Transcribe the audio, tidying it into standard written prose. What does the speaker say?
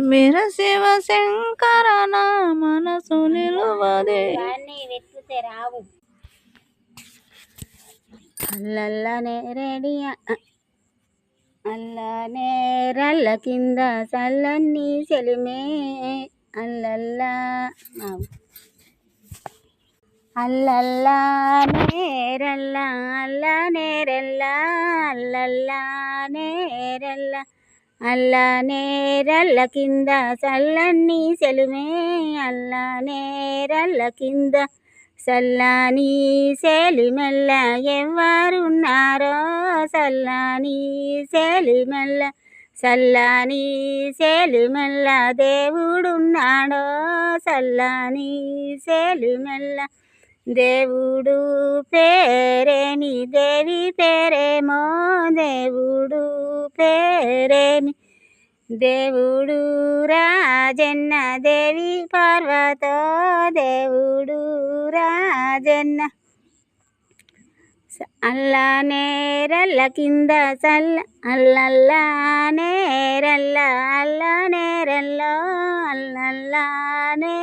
మేర శివ శంకర నా మనసు నిలువదే. రావు అల్లల్లనే రెడియా అల్లనే రల్ల కింద చల్లన్ని చెలిమే అల్లల్లా అల్లల్లా నేరల్ల అల్ల నేరెల్ల అల్లల్లా నేరెల్ల అల్ల నేరల్ల కింద చల్లన్ని చెలిమే అల్ల నేరల్ల కింద చల్లని సెలిమెల్ల ఎవరున్నారో చల్లని సెలిమెల్ల చల్లని సెలిమెల్ల దేవుడున్నాడో చల్లని సెలిమెల్ల దేవుడు పేరేమి దేవి పేరేమో దేవుడు పేరేమి దేవుడు రాజన్న దేవి పార్వతో దేవుడు రాజన్న అల్లా నేరల్ల కింద చల్ల అల్లల్లా నేరల్ల అల్ల నేరల్లో అల్లల్లా నే